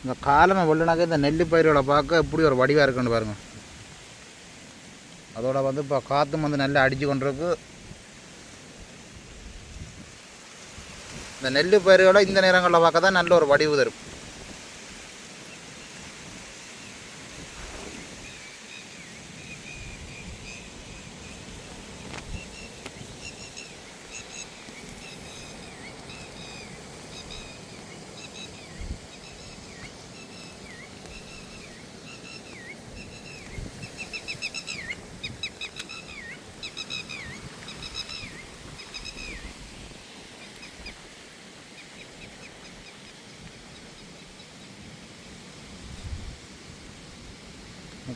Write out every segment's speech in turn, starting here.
இந்த காலமை வெள்ளினாக்க இந்த நெல் பயிர்களை பார்க்க எப்படி ஒரு வடிவாக இருக்குன்னு பாருங்கள். அதோட வந்து இப்போ காற்றும் வந்து நல்லா அடித்து கொண்டிருக்கு. இந்த நெல் பயிர்களை இந்த நேரங்களில் பார்க்க தான் நல்ல ஒரு வடிவு தரும்.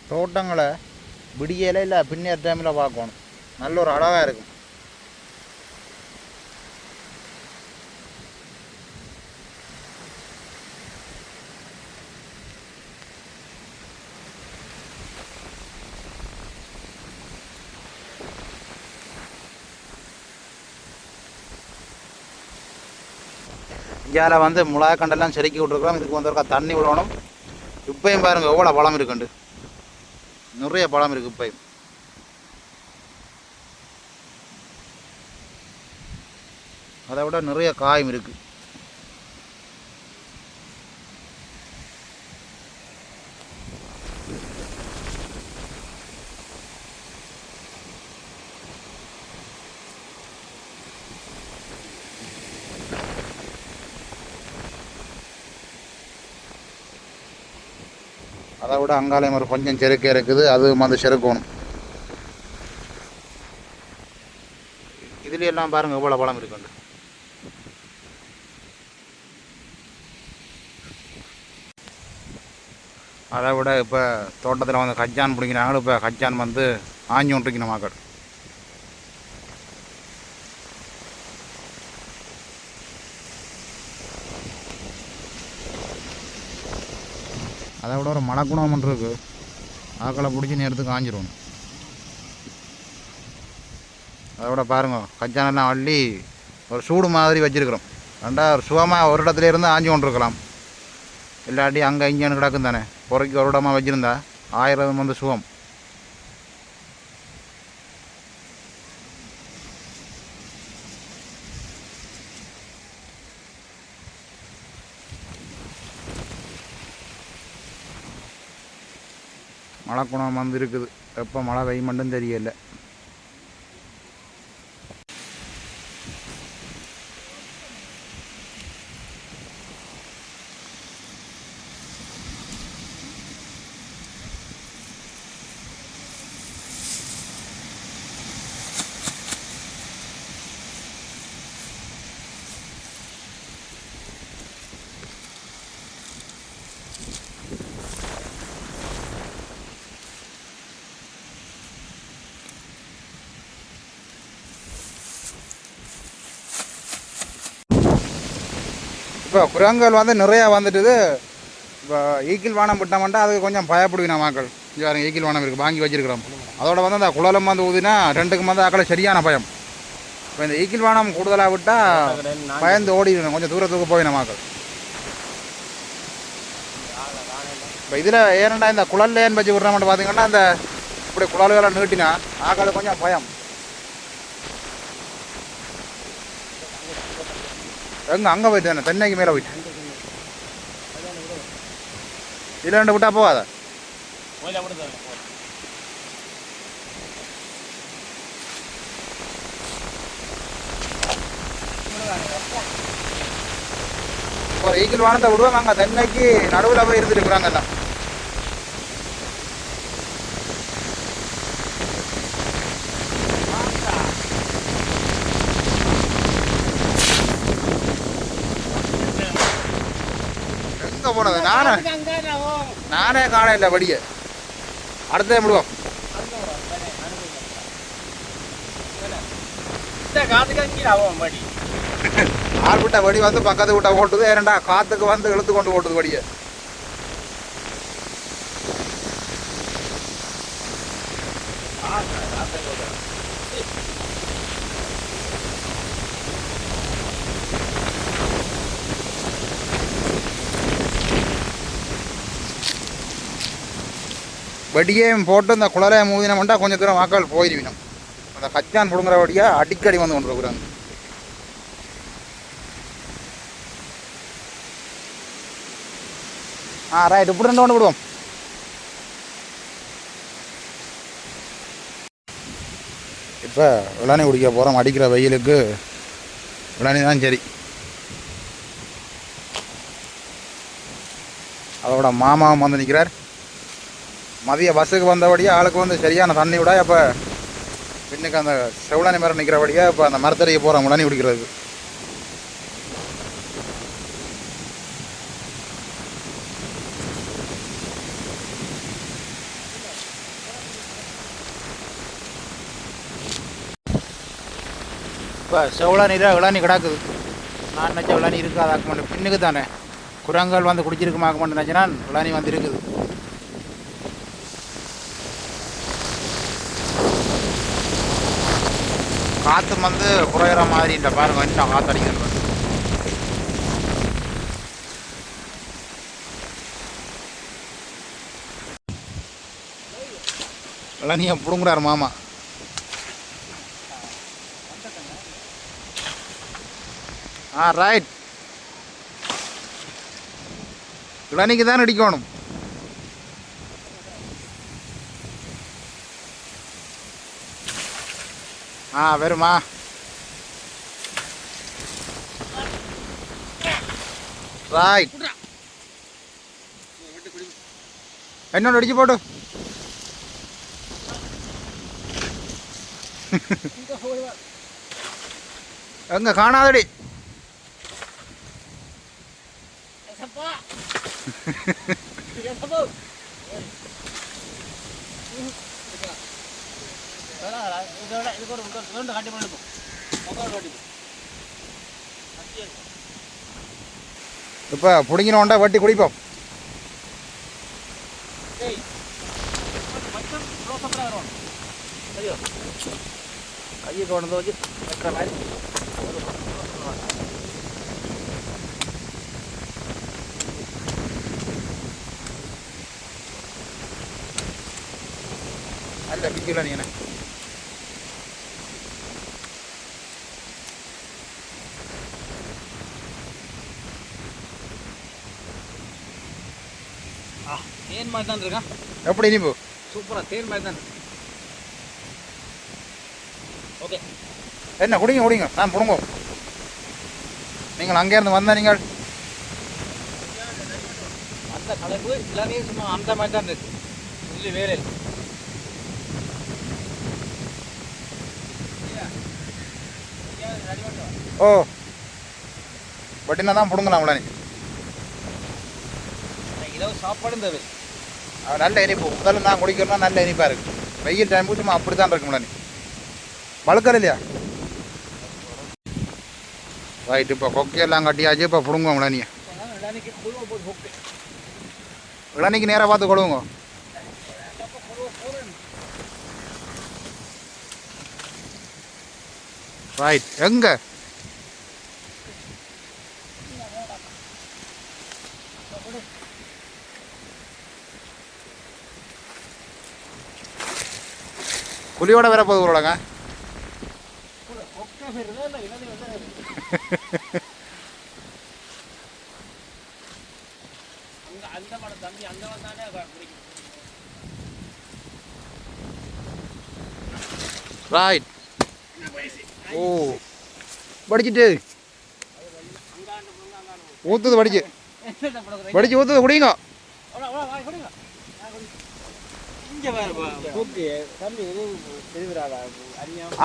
தோட்டங்களை விடியலை இல்லை பின்னேற டைமில் பார்க்கணும். நல்ல ஒரு அழகாக இருக்கும். இந்தியாவில் வந்து முளாக்கண்டெல்லாம் செதுக்கி விட்ருக்குறோம். இதுக்கு வந்து ஒரு தண்ணி விடணும். இப்பையும் பாருங்கள் எவ்வளோ பழம் இருக்குண்டு. நிறைய பழம் இருக்குது இப்பையும். அதை விட நிறைய காயும் இருக்குது. அதை விட அங்காலயம் ஒரு கொஞ்சம் செருக்க இருக்குது. அது வந்து செருக்கணும். இதுல எல்லாம் பாருங்க எவ்வளோ பழம் இருக்குண்டு. அதை விட இப்போ தோட்டத்தில் வந்து கச்சான் பிடிக்கிறாங்க. இப்போ கச்சான் வந்து ஆஞ்சி ஒன்றிக்கணும் மாக்கள். அதை விட ஒரு மணக்குணம் ஒன்று இருக்குது. ஆக்களை பிடிச்சி நேரத்துக்கு காஞ்சிடணும். அதை விட பாருங்க கச்சானெல்லாம் அள்ளி ஒரு சூடு மாதிரி வச்சுருக்குறோம். ரெண்டா ஒரு சுகமாக ஒரு இடத்துல இருந்து ஆஞ்சி கொண்டு இருக்கலாம். இல்லாட்டி அங்கே இங்கேன்னு கிடக்கும் தானே. பொறைக்கு ஒரு இடமா வச்சுருந்தா 1000 வந்து சுகம். மழை குணம் வந்து இருக்குது. எப்போ மழை பெய்யும் மட்டும் தெரியல. இப்போ குரங்குகள் வந்து நிறையா வந்துட்டுது. இப்போ ஈக்கில் வானம் விட்டோம்ட்டா அதுக்கு கொஞ்சம் பயப்படுவினா மக்கள். யாரும் ஈக்கில் வானம் இருக்குது வாங்கி வச்சுருக்கிறோம். அதோட வந்து அந்த குழலும் வந்து ஊதினா 2க்கும் வந்து அக்களை சரியான பயம். இப்போ இந்த ஈக்கில் வானம் கூடுதலாக விட்டால் பயந்து ஓடிடணும். கொஞ்சம் தூரத்துக்கு போயிடும் மக்கள். இப்போ இதில் ஏனண்டா இந்த குழல்லேன்னு வச்சு விட்றோம்னு பார்த்தீங்கன்னா அந்த இப்படி குழல்களை நீட்டினா ஆக்கள் கொஞ்சம் பயம். எங்கே அங்கே போயிட்டு தானே தென்னைக்கு மேலே போயிட்டு இதில் 2 விட்டா போகாத. ஒரு ஈக்கில் வானத்தை விடுவாங்க. அங்கே தென்னைக்கு நடுவில் போய் இருந்துட்டு இருக்கிறாங்க எல்லாம். போனது நானே காண இல்லை படிய. அடுத்த விடுவோம். ஆள் விட்ட வடி வந்து பக்கத்து விட்ட ஓட்டுது. ஏன்டா காத்துக்கு வந்து இழுத்து கொண்டு ஓட்டுது வடிய. வெடியையும் போட்டு இந்த குளலையை மூதினோம்னா கொஞ்சம் தூரம் வாக்கால் போயிடுவினோம். அந்த கச்சான் பிடுங்குற வழியாக அடிக்கடி வந்து கொண்டு இருக்கிறாங்க. ரைட், இப்படி ரெண்டு கொண்டு விடுவோம். இப்போ இளநீ குடிக்க போகிறோம். அடிக்கிற வெயிலுக்கு இளநீ தான் சரி. அதோட மாமாவும் வந்து நிற்கிறார். மதிய பஸ்ஸுக்கு வந்தபடியாக ஆளுக்கு வந்து சரியான தண்ணி விட இப்போ பின்னுக்கு அந்த செவளனி மரம் நிற்கிறபடியாக இப்போ அந்த மரத்தடிக்கு போகிறோம் இளநீ குடிக்கிறதுக்கு. இப்போ செவளனியில் இளநீ கிடக்குது. நான் நினச்சா இளநீ இருக்காது ஆக்க மாட்டேன். பின்னுக்கு தானே குரங்கள் வந்து குடிச்சிருக்குமாக்க மாட்டேன் நினச்சினா இளநீ வந்து இருக்குது. காற்று வந்து குறையிற மாதிரின்ற பாருங்க, இன்னும் காற்று அடிக்கிறது வந்து. இளநியை பிடுங்குறாரு மாமா. ரைட், இளநிக்கு தான் அடிக்கணும். வருமா? ரைட், என்னோட அடிச்சு போட்டு எங்க காணாதடி. இப்போ பிடிங்கினோண்டா வட்டி குடிப்போம். கையை கொண்டு வச்சு அல்ல பிடிக்கல நீ என்ன. தேன் மாதிரி தான் இருக்கா. எப்படி இனிப்பு? சூப்பரா தேன் மாதிரி தான். ஓகே, என்ன குடிங்க குடிங்க, நான் பிடுங்க. நீங்கள் அங்கேருந்து வந்த நீங்கள் அந்த கலப்பு எல்லாமே சும்மா அந்த மாதிரி தான் இருக்கு. இல்லை வேலை ஓ பட்டினா தான் பிடுங்கலாம்ல நீ. இரவு சாப்பாடும் தேவை. நல்ல இனிப்பு. முதல்ல நான் குடிக்கிறேன்னா நல்ல இனிப்பாக இருக்குது. வெயில் டைம் சும்மா அப்படி தான் இருக்கும்ல நீ. வழுக்கற இல்லையா? ரைட், இப்போ கொக்கையெல்லாம் கட்டியாச்சு. இப்போ பிடுங்குவோம்ல நீ. இளநிக்கு நேராக பார்த்து கொடுங்க. ரைட், எங்க புலியோட வேற போகுது உலக. ரைட், ஓ படிச்சுட்டு ஊத்துது, படிச்சு படிச்சு ஊத்துது. குடிங்க.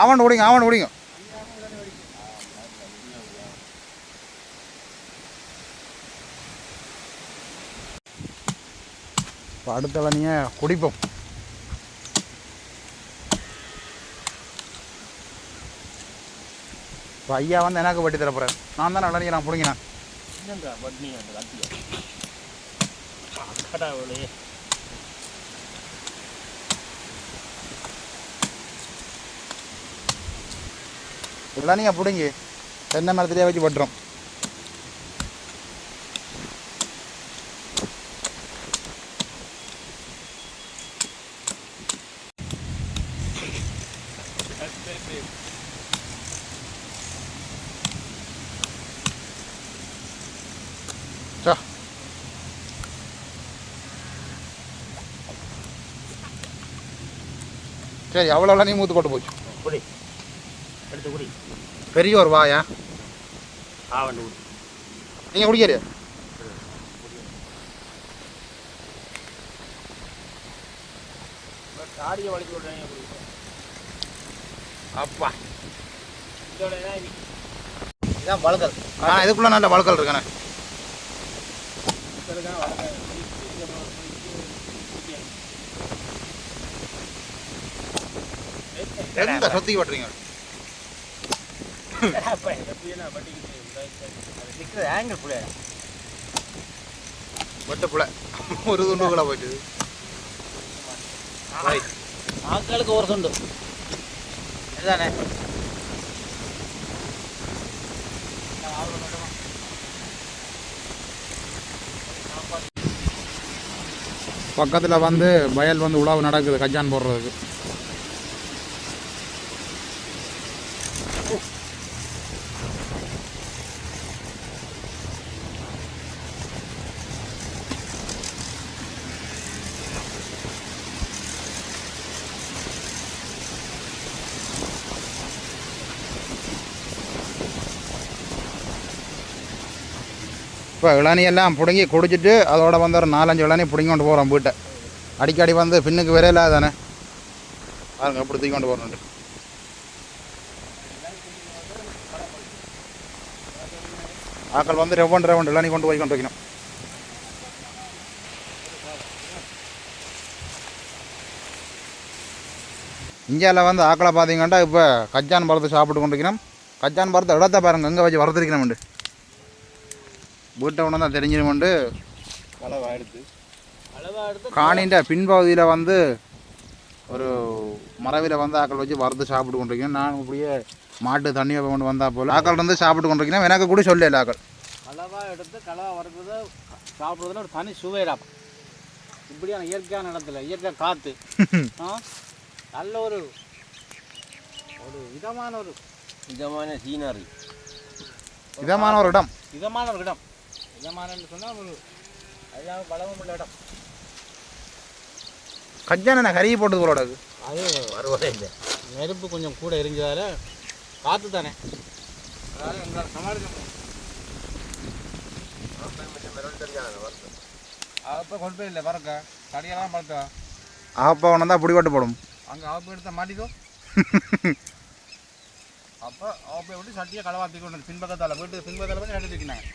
ஆவன் குடிங்க, ஆவன் குடிங்க. இப்போ அடுத்த இளநியை குடிப்போம். இப்போ ஐயா வந்து எனக்கு வட்டி தரப்போறாரு. நான் தானே இளநியை நான் பிடிங்கினேன். இளநியை பிடுங்கி தென்னை மரத்திலே வச்சு பட்டுறோம். சரி அவ்வளோ நீ மூத்து போட்டு போச்சு. குடி எடுத்து குடி. பெரிய ஒரு வாயா ஆவண்டு குடி. நீங்கள் குடிக்கிறியா? தாடியை வலிச்சு விட்றேன். அப்பா இதோட இதான் வளர்க்கல். இதுக்குள்ளே நல்ல வழக்கல் இருக்கானே. எந்த சொத்திக்கு பட்டுறீங்க? ஆங்கிள் புள்ள வெட்ட புள்ள ஒரு துண்டுக்குள்ள போயிட்டு ஆட்களுக்கு ஒரு துண்டு இதுதானே. பக்கத்தில் வந்து வயல் வந்து உழவு நடக்குது கஜான் போடுறதுக்கு. இப்போ இளநியெல்லாம் பிடுங்கி குடிச்சிட்டு அதோட வந்து ஒரு 4-5 இளநீ பிடுங்கி கொண்டு போகிறோம் வீட்டை. அடிக்கடி வந்து பின்னுக்கு விரையில தானே பாருங்க எப்படி தூக்கி கொண்டு போகிறோன்ட்டு. ஆக்கள் வந்து ரெவண்டு இளநீ கொண்டு போய் கொண்டு வைக்கணும். இந்தியாவில் வந்து ஆக்களை பார்த்தீங்கன்னா இப்போ கஜான் பழத்தை சாப்பிட்டு கொண்டிருக்கணும். கஜான் பழத்தை இடத்த பாருங்க எங்கே வச்சு வறுத்துருக்கணும்ண்டு. வீட்டை ஒன்று தான் தெரிஞ்சிருமெண்டு அளவாக எடுத்து காணின்ற பின்பகுதியில் வந்து ஒரு மரவில் வந்து ஆக்கள் வச்சு வறுத்து சாப்பிட்டு கொண்டிருக்கேன். நான் இப்படியே மாட்டு தண்ணி வைப்ப கொண்டு வந்தால் போல் ஆக்கள் வந்து சாப்பிட்டு கொண்டிருக்கேன். எனக்கு கூட சொல்லல ஆக்கள் கலவாக எடுத்து கலவாக வறுக்கிறத சாப்பிட்றதுல ஒரு தனி சுவையிடாப்பா. இப்படியான இயற்கையான இடத்துல இயற்கை காற்று நல்ல ஒரு இதமான சீனரி, இதமான ஒரு இடம். இதமானன்னு சொன்னால் ஒரு எல்லாமே பலமும் உள்ள இடம். கஜான கருகி போட்டது போலோட அது வருவதே இல்லை. நெருப்பு கொஞ்சம் கூட எரிஞ்சதால் காற்று தானே, அதாவது எங்களால் சமாளிக்க அப்போ கொண்டு போய் இல்லை பறக்க கடியெல்லாம் பறக்க அப்போ ஒன்று தான் பிடிபட்டு போடும். அங்கே ஆப்பை எடுத்தால் மாட்டிக்கோ. அப்போ ஆப்பை விட்டு சட்டியை களவாத்தி கொண்டு பின்பக்கத்தால் வீட்டு பின்பக்கத்தால் போய் நட்டு தூக்கினாங்க.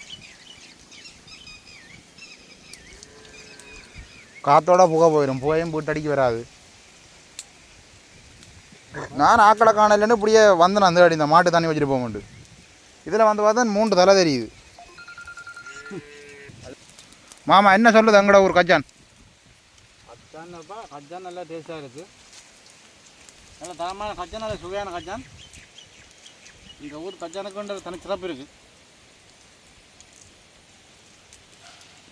காற்றோட புகை போயிடும், புகையும் வீட்டடிக்கு வராது. நான் ஆக்களை காணலன்னு இப்படியே வந்து நான் அந்த இந்த மாட்டு தண்ணி வச்சுட்டு போக மாட்டேன். இதில் வந்து பார்த்தா 3 தலை தெரியுது. மாமா என்ன சொல்லுது எங்கட ஊர் கஜான்? கஜான்ப்பா கஜான் நல்லா டேஸ்ட்டாக இருக்குது. நல்ல தரமான கஜான், நல்ல சுவையான கஜான். இந்த ஊர் கஜானுக்குன்ற தனி சிறப்பு இருக்குது.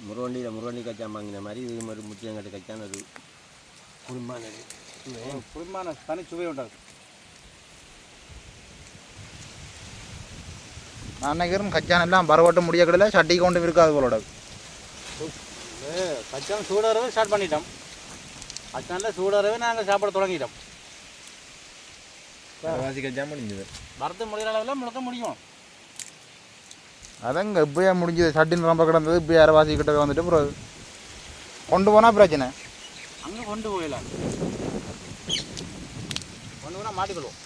முருவண்டி கச்சான் வாங்கின மாதிரி இது மாதிரி முத்தியங்கட்டு கச்சான் அது குடும்பமான தனி சுவை உண்டாது. நான் நினைக்கிறேன் கச்சான் எல்லாம் பரவட்ட முடிய கடையில் சட்டி கொண்டு இருக்காது போலோட. கச்சான் சூடாகவே ஸ்டார்ட் பண்ணிட்டோம். கச்சானில் சூடாகவே நாங்கள் சாப்பிட தொடங்கிட்டோம். கச்சான் முடிஞ்சது வரத்து முடிகிற அளவில் முழுக்க முடியும். அதங்க இப்போயே முடிஞ்சது. சட்டின்னு ரொம்ப கிடந்தது இப்போ அரைவாசி கிட்ட வந்துட்டு அப்புறம் கொண்டு போனால் பிரச்சனை. அங்கே கொண்டு போயிடலாம், கொண்டு போனால் மாட்டிக்கொள்வோம்.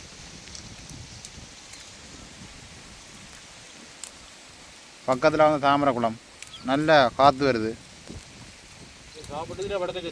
பக்கத்தில் வந்து தாமரை குளம், நல்ல காற்று வருது. சாப்பிட்டு படுத்துக்கு